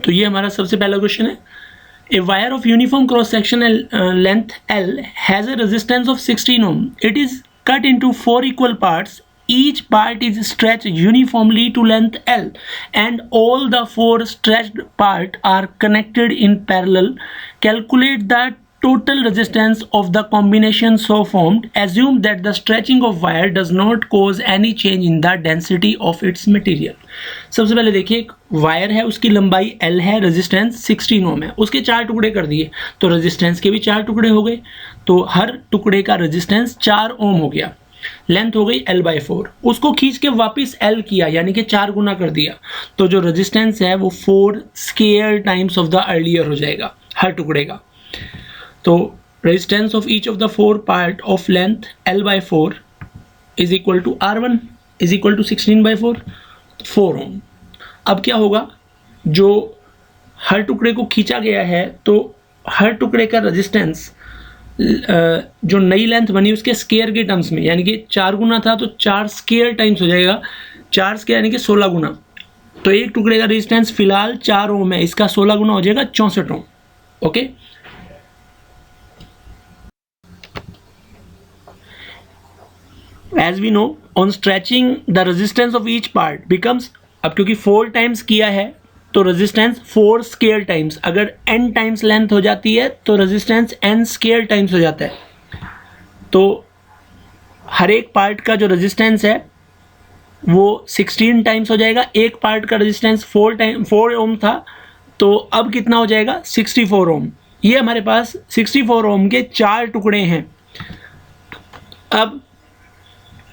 तो ये हमारा सबसे पहला क्वेश्चन है। A wire of uniform cross sectional length L has a resistance of 16 ohm. It is cut into 4 equal parts. Each part is stretched uniformly to length L, and all the 4 stretched parts are connected in parallel. Calculate the total resistance of the combination so formed. Assume that the stretching of wire does not cause any change in the density of its material. सबसे पहले देखिए, एक wire है, उसकी लंबाई L है, resistance 16 ओम है, उसके 4 टुकड़े कर दिए तो रेजिस्टेंस के भी 4 टुकड़े हो गए, तो हर टुकड़े का रेजिस्टेंस 4 ओम हो गया। लेंथ हो गई L/4, उसको खींच के वापस L किया यानी कि 4 गुना कर दिया, तो जो रेजिस्टेंस है वो 4 square times of the earlier हो जाएगा हर टुकड़े का। तो resistance of each of the 4 part of length L/4 is equal to R1 is equal to 16/4, 4 ohm. अब क्या होगा, जो हर टुकड़े को खींचा गया है तो हर टुकड़े का रेजिस्टेंस जो नई लेंथ बनी उसके स्केयर के टर्म्स में, यानी कि 4 गुना था तो 4 स्केयर टाइम्स हो जाएगा, 4 स्केयर यानी कि 16 गुना। तो एक टुकड़े का रेजिस्टेंस फिलहाल 4 ओम है, इसका 16 गुना हो जाएगा 64 ohm. Okay, as we know on stretching the resistance of each part becomes, अब क्योंकि 4 टाइम्स किया है तो रेजिस्टेंस 4 स्केयर टाइम्स, अगर n टाइम्स लेंथ हो जाती है तो रेजिस्टेंस n स्केयर टाइम्स हो जाता है। तो हर एक पार्ट का जो रेजिस्टेंस है वो 16 टाइम्स हो जाएगा। एक पार्ट का रेजिस्टेंस 4 ओम था, तो अब कितना हो जाएगा 64 ओम। ये हमारे पास 64 ओम के 4 टुकड़े हैं। अब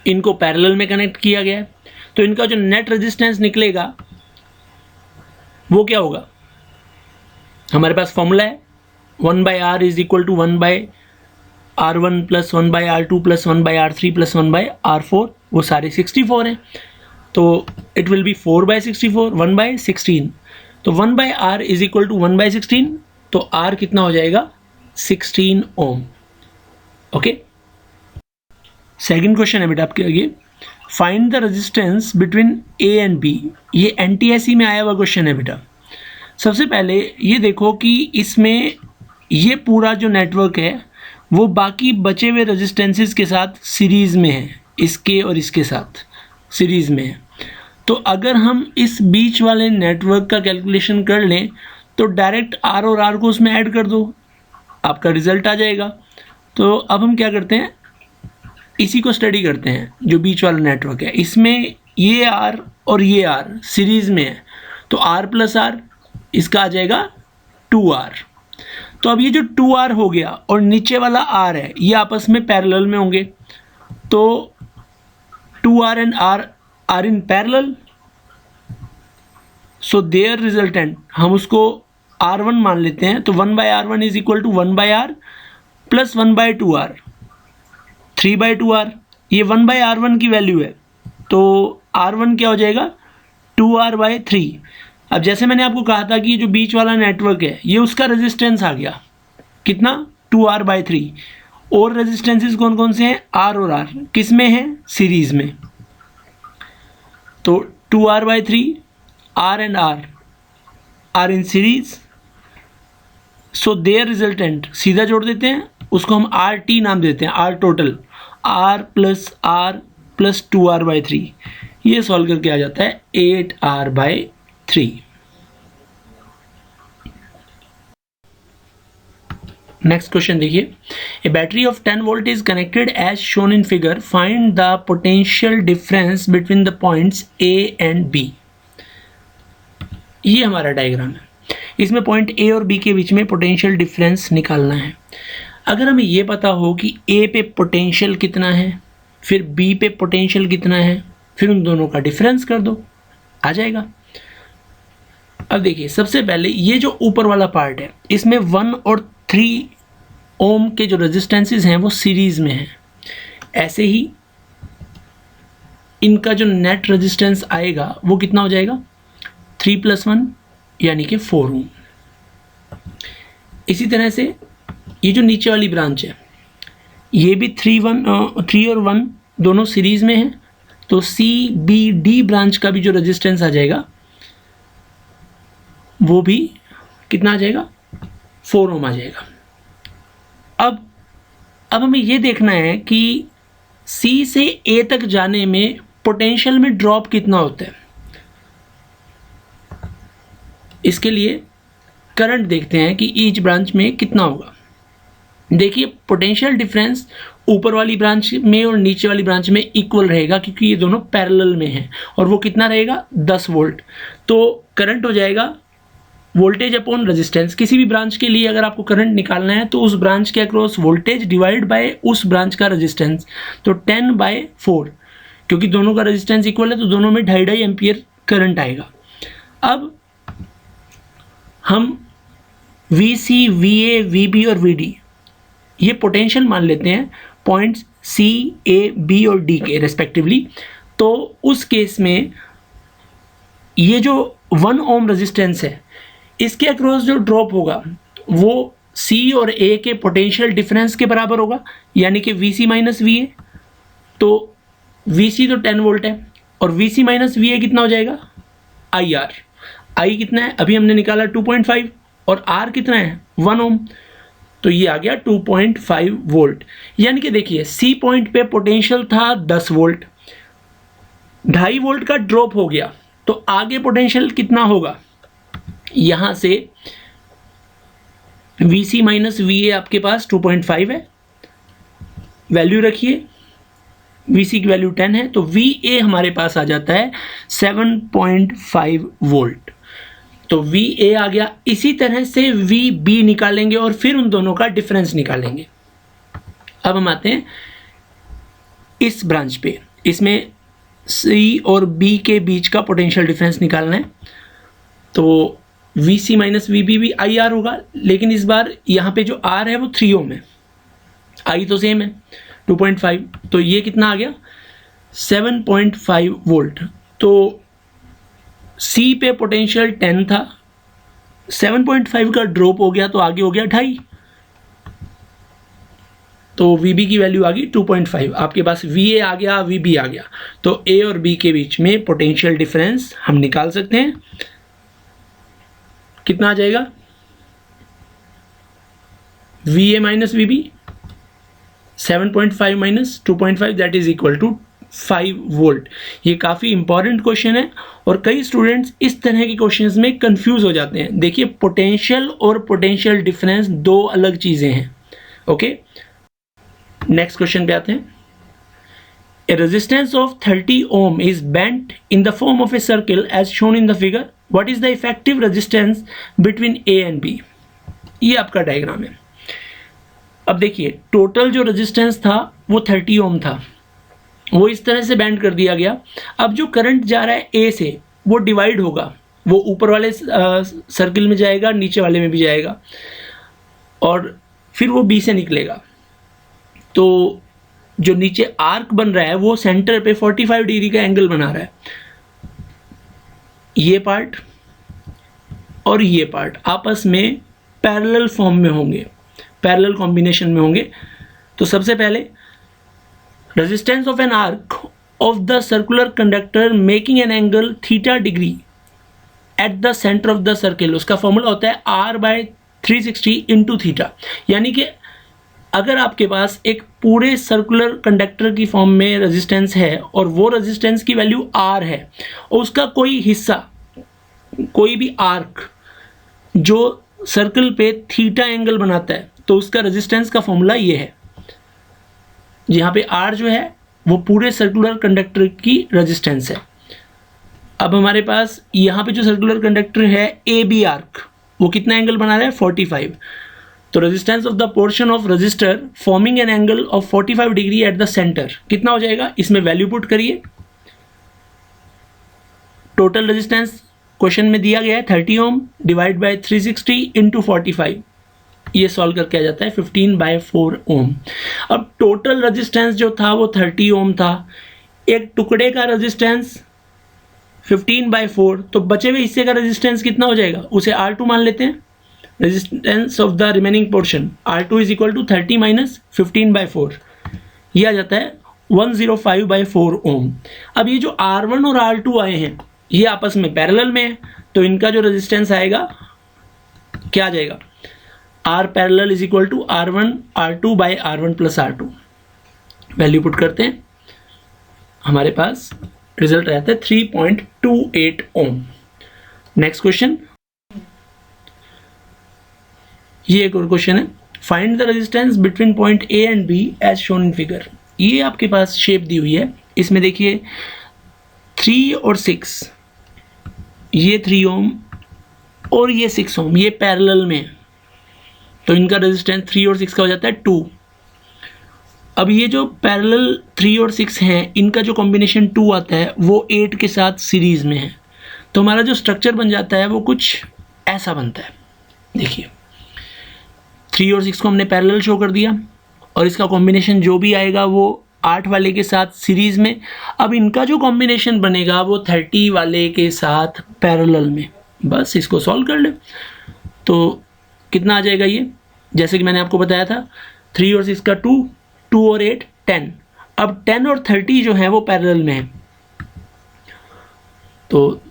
इनको पैरेलल में कनेक्ट किया गया है, तो इनका जो नेट रेजिस्टेंस निकलेगा वो क्या होगा, हमारे पास फॉर्मूला है 1/R is equal to 1/R1 plus 1/R2 plus 1/R3 plus 1/R4, वो सारे 64 हैं, तो इट विल बी 4/64, 1/16। तो 1/R इज इक्वल टू 1/16, तो R कितना हो जाएगा 16 ओम। ओके, सेकेंड क्वेश्चन है बेटा आपके आगे, find the resistance between A and B। ये NTSE में आया हुआ क्वेश्चन है बेटा। सबसे पहले ये देखो कि इसमें ये पूरा जो नेटवर्क है वो बाकी बचे हुए रेजिस्टेंसेस के साथ सीरीज़ में है, इसके और इसके साथ सीरीज़ में है। तो अगर हम इस बीच वाले नेटवर्क का कैलकुलेशन कर लें तो डायरेक्ट R और R को उसमें ऐड कर दो, आपका रिजल्ट आ जाएगा। तो अब हम क्या करते हैं, इसी को स्टडी करते हैं। जो बीच वाला नेटवर्क है इसमें ये R और ये R सीरीज़ में है, तो R प्लस R इसका आ जाएगा 2R। तो अब ये जो 2R हो गया और नीचे वाला R है ये आपस में पैरेलल में होंगे, तो 2R and R are in parallel, so their resultant हम उसको R1 मान लेते हैं। तो 1/R1 is equal to 1/R plus 1/2R, 3/2R। ये 1/R1 की वैल्यू है, तो R1 क्या हो जाएगा 2R/3। अब जैसे मैंने आपको कहा था कि ये जो बीच वाला नेटवर्क है ये उसका रेजिस्टेंस आ गया कितना 2R/3। और रेजिस्टेंसेस कौन कौन से हैं, R और R किस में हैं, सीरीज़ में। तो 2R/3, R and R are in series, so their resultant सीधा जोड़ देते हैं, उसको हम RT नाम देते हैं, R total, R plus 2R/3। ये सॉल्व करके आ जाता है 8R/3। नेक्स्ट क्वेश्चन देखिए, a battery of 10 volt is connected as shown in figure, find the potential difference between the points A and B। ये हमारा डायग्राम है, इसमें पॉइंट A और B के बीच में पोटेंशियल डिफरेंस निकालना है। अगर हमें ये पता हो कि A पे पोटेंशियल कितना है, फिर B पे पोटेंशियल कितना है, फिर उन दोनों का डिफरेंस कर दो, आ जाएगा। अब देखिए, सबसे पहले ये जो ऊपर वाला पार्ट है इसमें 1 और 3 ओम के जो रेजिस्टेंसेस हैं वो सीरीज़ में हैं। ऐसे ही इनका जो नेट रेजिस्टेंस आएगा वो कितना हो जाएगा 3 + 1 यानी कि 4 ओम। इसी तरह से ये जो नीचे वाली ब्रांच है ये भी 3 और 1 दोनों सीरीज़ में हैं, तो CBD ब्रांच का भी जो रेजिस्टेंस आ जाएगा वो भी कितना आ जाएगा, 4 ओम आ जाएगा। अब हमें ये देखना है कि C से A तक जाने में पोटेंशियल में ड्रॉप कितना होता है। इसके लिए करंट देखते हैं कि ईच ब्रांच में कितना होगा। देखिए पोटेंशियल डिफरेंस ऊपर वाली ब्रांच में और नीचे वाली ब्रांच में इक्वल रहेगा क्योंकि ये दोनों पैरेलल में हैं, और वो कितना रहेगा, 10 वोल्ट। तो करंट हो जाएगा वोल्टेज अपॉन रेजिस्टेंस। किसी भी ब्रांच के लिए अगर आपको करंट निकालना है तो उस ब्रांच के अक्रॉस वोल्टेज डिवाइड बाय उस ब्रांच का रेजिस्टेंस, तो 10/4, क्योंकि दोनों का रेजिस्टेंस इक्वल है तो दोनों में 2.5 एम्पियर करंट आएगा। अब हम VC, VA, VB और VD ये पोटेंशियल मान लेते हैं पॉइंट्स C, A, B और D के रेस्पेक्टिवली। तो उस केस में ये जो 1 ओम रेजिस्टेंस है इसके अक्रॉस जो ड्रॉप होगा वो C और A के पोटेंशियल डिफरेंस के बराबर होगा, यानी कि VC माइनस VA। तो VC तो 10 वोल्ट है और VC माइनस VA कितना हो जाएगा, IR। I कितना है, अभी हमने निकाला 2.5, और R कितना है, 1 ओम। तो ये आ गया 2.5 वोल्ट। यानी कि देखिए C पॉइंट पे पोटेंशियल था 10 वोल्ट, 2.5 वोल्ट का ड्रॉप हो गया, तो आगे पोटेंशियल कितना होगा, यहां से VC माइनस VA आपके पास 2.5 है, वैल्यू रखिए, VC की वैल्यू 10 है, तो VA हमारे पास आ जाता है 7.5 वोल्ट। तो VA आ गया। इसी तरह से VB निकालेंगे और फिर उन दोनों का डिफरेंस निकालेंगे। अब हम आते हैं इस ब्रांच पे, इसमें C और B के बीच का पोटेंशियल डिफरेंस निकालना है। तो VC माइनस VB भी IR होगा, लेकिन इस बार यहाँ पे जो R है वो 3 ओम है, I तो सेम है 2.5, तो ये कितना आ गया 7.5 वोल्ट। तो C पे पोटेंशियल 10 था, 7.5 का ड्रॉप हो गया तो आगे हो गया 2.5, तो VB की वैल्यू आ गई 2.5। आपके पास VA आ गया, VB आ गया, तो A और B के बीच में पोटेंशियल डिफरेंस हम निकाल सकते हैं। कितना आ जाएगा, VA minus VB, 7.5 minus 2.5 that is equal to 5 volt. ये काफ़ी इंपॉर्टेंट क्वेश्चन है और कई स्टूडेंट्स इस तरह के क्वेश्चंस में कंफ्यूज हो जाते हैं। देखिए पोटेंशियल और पोटेंशियल डिफरेंस दो अलग चीज़ें हैं। ओके, नेक्स्ट क्वेश्चन पे आते हैं। A resistance of 30 ohm is bent in the form of a circle as shown in the figure. What is the effective resistance between A and B? ये आपका diagram है। अब देखिए टोटल जो resistance था वो 30 ओम था, वो इस तरह से बैंड कर दिया गया। अब जो करंट जा रहा है A से वो डिवाइड होगा, वो ऊपर वाले सर्किल में जाएगा, नीचे वाले में भी जाएगा, और फिर वो B से निकलेगा। तो जो नीचे आर्क बन रहा है वो सेंटर पे 45 डिग्री का एंगल बना रहा है। ये पार्ट और ये पार्ट आपस में पैरेलल फॉर्म में होंगे, पैरेलल कॉम्बिनेशन में होंगे। तो सबसे पहले resistance of an arc of the circular conductor making an angle theta degree at the centre of the circle, उसका फॉर्मूला होता है R/360 इंटू थीटा। यानी कि अगर आपके पास एक पूरे सर्कुलर कंडक्टर की फॉर्म में रेजिस्टेंस है और वो रेजिस्टेंस की वैल्यू R है और उसका कोई हिस्सा, कोई भी आर्क जो सर्कल पे थीटा एंगल बनाता है, तो उसका रेजिस्टेंस का फॉर्मूला ये है। यहाँ पे R जो है वो पूरे सर्कुलर कंडक्टर की रेजिस्टेंस है। अब हमारे पास यहाँ पे जो सर्कुलर कंडक्टर है AB आर्क, वो कितना एंगल बना रहा है 45। तो resistance of the portion of register forming an angle of 45 degree at the centre कितना हो जाएगा, इसमें वैल्यू पुट करिए। टोटल रेजिस्टेंस क्वेश्चन में दिया गया है 30 ओम डिवाइड बाय 360 इंटू 45, ये सॉल्व करके आ जाता है 15/4 ओम। अब टोटल रेजिस्टेंस जो था वो 30 ओम था, एक टुकड़े का रेजिस्टेंस 15/4, तो बचे हुए हिस्से का रेजिस्टेंस कितना हो जाएगा, उसे R2 मान लेते हैं। Resistance of the remaining portion R2 is equal to 30 minus 15/4, ये आ जाता है 105/4 ओम। अब ये जो R1 और R2 आए हैं ये आपस में पैरेलल में है, तो इनका जो रेजिस्टेंस आएगा क्या आ जाएगा, R parallel is equal to R1 R2 by R1 plus R2। Value put करते हैं, हमारे पास रिजल्ट रहता है 3.28 ओम। नेक्स्ट क्वेश्चन, ये एक और क्वेश्चन है, find the resistance between point A and B as shown in figure. ये आपके पास शेप दी हुई है, इसमें देखिए 3 और 6, ये 3 ओम और ये 6 ओम, ये पैरेलल में, तो इनका रेजिस्टेंस 3 और 6 का हो जाता है 2। अब ये जो पैरेलल 3 और 6 हैं, इनका जो कॉम्बिनेशन 2 आता है वो 8 के साथ सीरीज में है, तो हमारा जो स्ट्रक्चर बन जाता है वो कुछ ऐसा बनता है। देखिए 3 और 6 को हमने पैरेलल शो कर दिया और इसका कॉम्बिनेशन जो भी आएगा वो 8 वाले के साथ सीरीज़ में। अब इनका जो कॉम्बिनेशन बनेगा वो 30 वाले के साथ पैरेलल में। बस इसको सॉल्व कर ले तो कितना आ जाएगा ये, जैसे कि मैंने आपको बताया था 3 और 6 का 2, 2 और 8 10। अब 10 और 30 जो है वो पैरेलल में है, तो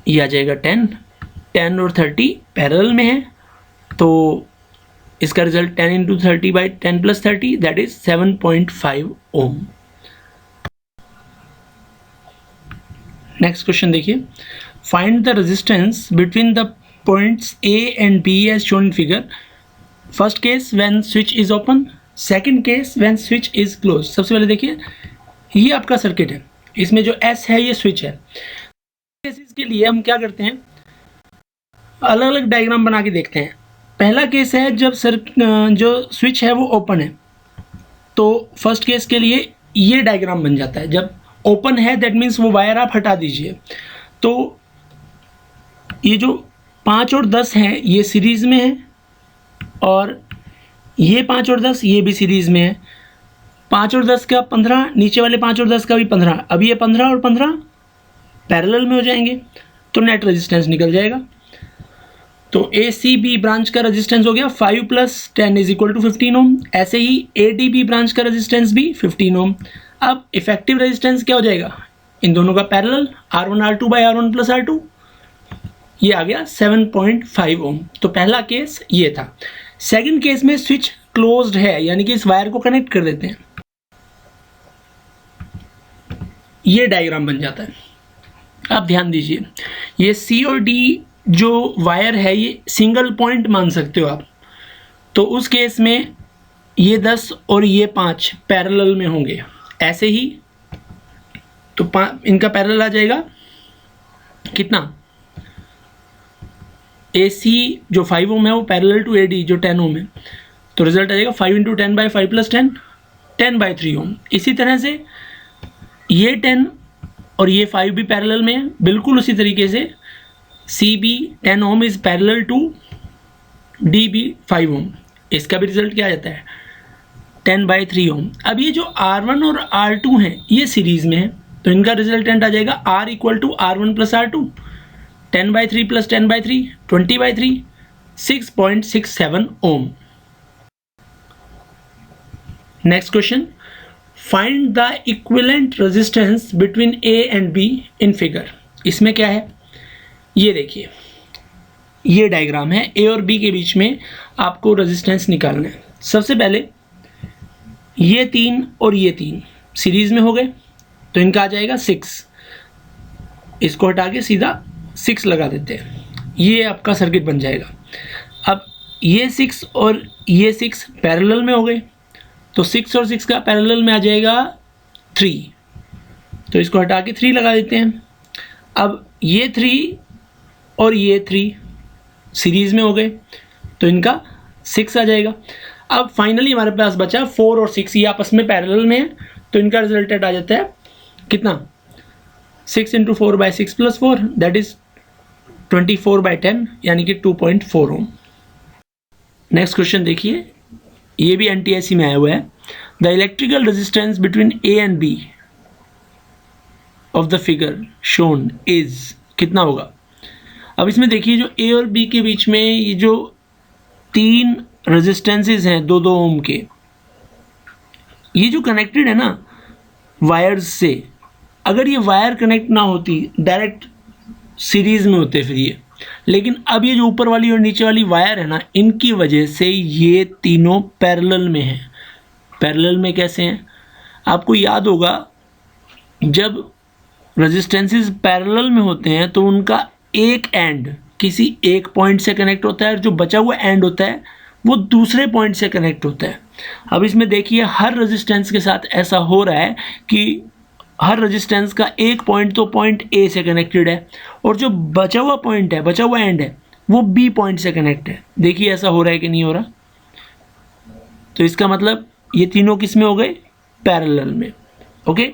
ये आ जाएगा 10 और 30 पैरेलल में है, तो इसका result 10 into 30 by 10 plus 30 that is 7.5 ohm. Next question देखिए, find the resistance between the points A and B as shown in figure. First case when switch is open, second case when switch is close. सबसे पहले देखिए ये आपका circuit है, इसमें जो S है ये स्विच है। केसेस के लिए हम क्या करते हैं, अलग अलग डायग्राम बना के देखते हैं। पहला केस है जब जो स्विच है वो ओपन है, तो फर्स्ट केस के लिए ये डायग्राम बन जाता है। जब ओपन है दैट मीन्स वो वायर आप हटा दीजिए, तो ये जो 5 और 10 हैं ये सीरीज़ में है और ये 5 और 10 ये भी सीरीज़ में है। 5 और 10 का 15, नीचे वाले 5 और 10 का भी 15। अब ये 15 और 15 पैरेलल में हो जाएंगे तो नेट रेजिस्टेंस निकल जाएगा। तो ए सी बी ब्रांच का रेजिस्टेंस हो गया 5 + 10 इज इक्वल टू 15 ओम। ऐसे ही ए डी बी ब्रांच का रेजिस्टेंस भी 15 ओम। अब इफेक्टिव रेजिस्टेंस क्या हो जाएगा, इन दोनों का parallel R1 R2 by R1 plus R2, ये आ गया 7.5 ओम। तो पहला केस ये था। सेकंड केस में स्विच क्लोज्ड है, यानी कि इस वायर को कनेक्ट कर देते हैं, ये डायग्राम बन जाता है। अब ध्यान दीजिए, ये सी और डी जो वायर है ये सिंगल पॉइंट मान सकते हो आप, तो उस केस में ये 10 और ये 5 पैरेलल में होंगे। ऐसे ही तो इनका पैरेलल आ जाएगा कितना, ए सी जो 5 ओम है वो पैरेलल टू ए डी जो 10 ओम है, तो रिजल्ट आ जाएगा 5 इंटू 10 बाई 5 प्लस 10 10 बाई 3 ओम। इसी तरह से ये 10 और ये 5 भी पैरेलल में है, बिल्कुल उसी तरीके से C B 10 ohm is parallel to D B 5 ohm. इसका भी रिजल्ट क्या आ जाता है 10 बाई 3 ओम। अब ये जो R1 और R2 हैं ये सीरीज़ में है, तो इनका रिजल्टेंट आ जाएगा R equal to R1 plus R2, 10 by 3 plus 10 by 3 20 by 3 6.67 ohm. Next question, find the equivalent resistance between A and B in figure. इसमें क्या है, ये देखिए ये डायग्राम है, ए और बी के बीच में आपको रेजिस्टेंस निकालना है। सबसे पहले ये 3 और ये 3 सीरीज में हो गए, तो इनका आ जाएगा 6। इसको हटा के सीधा 6 लगा देते हैं, ये आपका सर्किट बन जाएगा। अब ये 6 और ये 6 पैरेलल में हो गए, तो 6 और 6 का पैरेलल में आ जाएगा 3, तो इसको हटा के 3 लगा देते हैं। अब ये 3 और ये 3 सीरीज़ में हो गए, तो इनका 6 आ जाएगा। अब फाइनली हमारे पास बचा 4 और 6, ये आपस में पैरेलल में है, तो इनका रिजल्टेंट आ जाता है कितना 6 into 4 by 6 plus 4 that is 24 by 10 यानी कि 2.4 ओम। नेक्स्ट क्वेश्चन देखिए, ये भी NTSC में आया हुआ है। The electrical resistance between A and B of the figure shown is, कितना होगा। अब इसमें देखिए जो ए और बी के बीच में ये जो 3 रेजिस्टेंसेस हैं 2-2 ओम के, ये जो कनेक्टेड है ना वायर्स से, अगर ये वायर कनेक्ट ना होती, डायरेक्ट सीरीज में होते फिर ये, लेकिन अब ये जो ऊपर वाली और नीचे वाली वायर है ना, इनकी वजह से ये तीनों पैरेलल में हैं। पैरेलल में कैसे हैं? आपको याद होगा जब रेजिस्टेंसेस पैरेलल में होते हैं तो उनका एक एंड किसी एक पॉइंट से कनेक्ट होता है और जो बचा हुआ एंड होता है वो दूसरे पॉइंट से कनेक्ट होता है। अब इसमें देखिए हर रेजिस्टेंस के साथ ऐसा हो रहा है कि हर रेजिस्टेंस का एक पॉइंट तो पॉइंट ए से कनेक्टेड है और जो बचा हुआ पॉइंट है, बचा हुआ एंड है, वो बी पॉइंट से कनेक्ट है। देखिए ऐसा हो रहा है कि नहीं हो रहा? तो इसका मतलब ये तीनों किस में हो गए? पैरेलल में। Okay,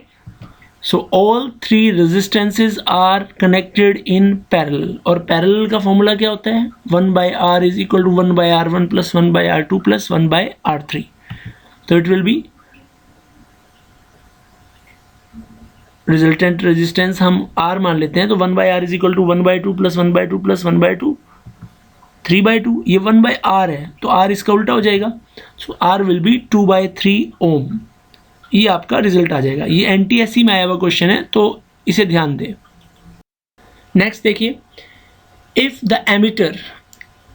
so all three resistances are connected in parallel. और पैरेलल का फॉर्मूला क्या होता है? 1/r is equal to 1/r1 plus 1/r2 plus 1/r3। तो it will be resultant resistance हम R मान लेते हैं, तो 1/r is equal to 1/2 plus 1/2 plus 1/2 3/2। ये 1/r है तो R इसका उल्टा हो जाएगा, सो R विल बी 2/3 ओम। ये आपका रिजल्ट आ जाएगा। ये NTSC में आया हुआ क्वेश्चन है तो इसे ध्यान दें। नेक्स्ट देखिए, if the ammeter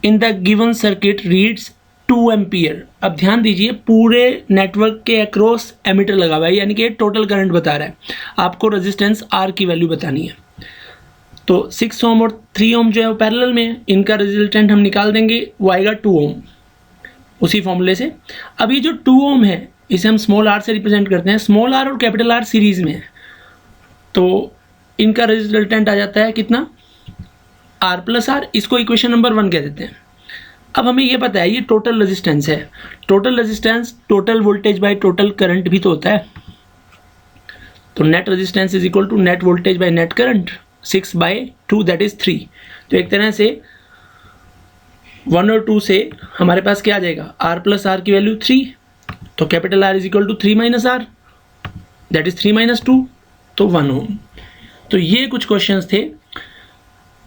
in the given circuit reads 2 ampere. अब ध्यान दीजिए पूरे नेटवर्क के अक्रॉस एमीटर लगा हुआ है, यानी कि टोटल करंट बता रहा है। आपको रेजिस्टेंस R की वैल्यू बतानी है। तो 6 ओम और 3 ओम जो है वो पैरेलल में है, इनका रिजल्टेंट हम निकाल देंगे, वो आएगा 2 ओम उसी फॉर्मूले से। अब ये जो 2 ओम है इसे हम स्मॉल r से रिप्रेजेंट करते हैं। स्मॉल r और कैपिटल R सीरीज में है तो इनका रिजल्टेंट आ जाता है कितना? R plus R। इसको इक्वेशन नंबर 1 कह देते हैं। अब हमें ये पता है ये टोटल रेजिस्टेंस है। Total resistance total voltage by total current भी तो होता है। तो net resistance is equal to net voltage by net current, 6/2 that is 3। तो एक तरह से 1 और 2 से हमारे पास क्या आ जाएगा? R प्लस R की वैल्यू 3। तो capital R is equal to 3 minus R that is 3 minus 2, तो 1 ओम। तो ये कुछ क्वेश्चंस थे।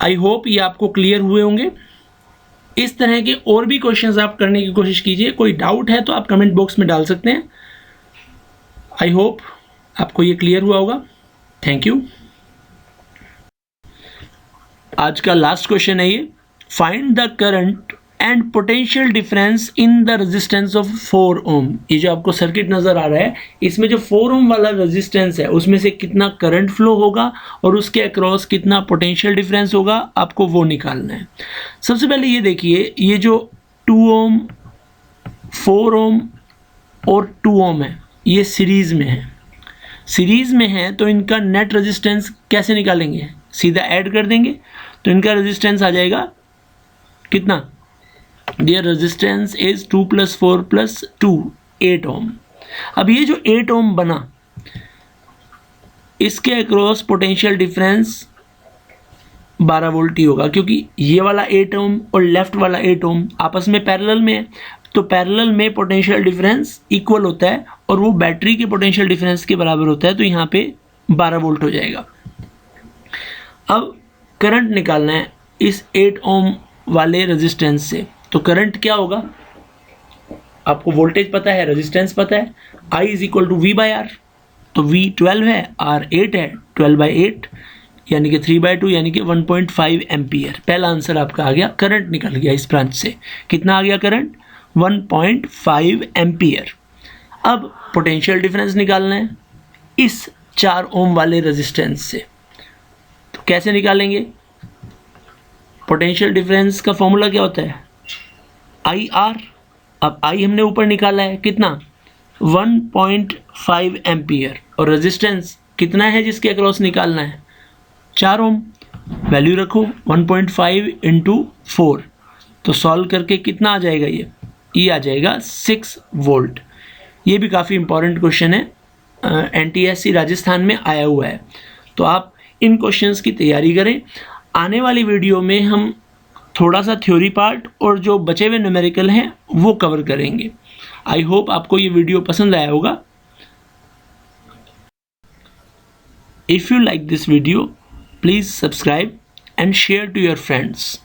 आई होप ये आपको क्लियर हुए होंगे। इस तरह के और भी क्वेश्चंस आप करने की कोशिश कीजिए। कोई डाउट है तो आप कमेंट बॉक्स में डाल सकते हैं। आई होप आपको ये क्लियर हुआ होगा। Thank you. आज का लास्ट क्वेश्चन है ये, find the current and potential difference in the resistance of 4 ओम। ये जो आपको सर्किट नजर आ रहा है इसमें जो 4 ओम वाला रेजिस्टेंस है उसमें से कितना करंट फ्लो होगा और उसके अक्रॉस कितना पोटेंशियल डिफरेंस होगा, आपको वो निकालना है। सबसे पहले ये देखिए, ये जो 2 ओम 4 ओम और 2 ओम है ये सीरीज में है। सीरीज में है तो इनका नेट रेजिस्टेंस कैसे निकालेंगे? सीधा ऐड कर देंगे तो इनका रेजिस्टेंस आ जाएगा कितना? Their resistance is 2 + 4 + 2 8 ओम। अब ये जो 8 ओम बना इसके अक्रॉस पोटेंशियल डिफरेंस 12 वोल्ट ही होगा, क्योंकि ये वाला 8 ओम और लेफ्ट वाला 8 ओम आपस में पैरेलल में है। तो पैरेलल में पोटेंशियल डिफरेंस इक्वल होता है और वो बैटरी के पोटेंशियल डिफरेंस के बराबर होता है, तो यहाँ पे 12 वोल्ट हो जाएगा। अब करंट निकालना है इस 8 ओम वाले रेजिस्टेंस से। तो करंट क्या होगा? आपको वोल्टेज पता है, रेजिस्टेंस पता है, I is equal to V/R। तो V 12 है, R 8 है, 12/8 यानी कि 3/2 यानी कि 1.5 एम्पियर। पहला आंसर आपका आ गया, करंट निकल गया इस ब्रांच से। कितना आ गया करंट? 1.5 एम्पियर। अब पोटेंशियल डिफरेंस निकालना है इस 4 ओम वाले रेजिस्टेंस से। तो कैसे निकालेंगे? पोटेंशियल डिफरेंस का फॉर्मूला क्या होता है? IR। अब I हमने ऊपर निकाला है कितना? 1.5 एम्पियर। और रेजिस्टेंस कितना है जिसके अक्रॉस निकालना है? 4 ओम। वैल्यू रखो 1.5 × 4, तो सॉल्व करके कितना आ जाएगा? ये आ जाएगा 6 वोल्ट। ये भी काफ़ी इंपॉर्टेंट क्वेश्चन है, NTSC राजस्थान में आया हुआ है। तो आप इन क्वेश्चंस की तैयारी करें। आने वाली वीडियो में हम थोड़ा सा थ्योरी पार्ट और जो बचे हुए न्यूमेरिकल हैं वो कवर करेंगे। आई होप आपको ये वीडियो पसंद आया होगा। If you like this video please subscribe and share to your friends.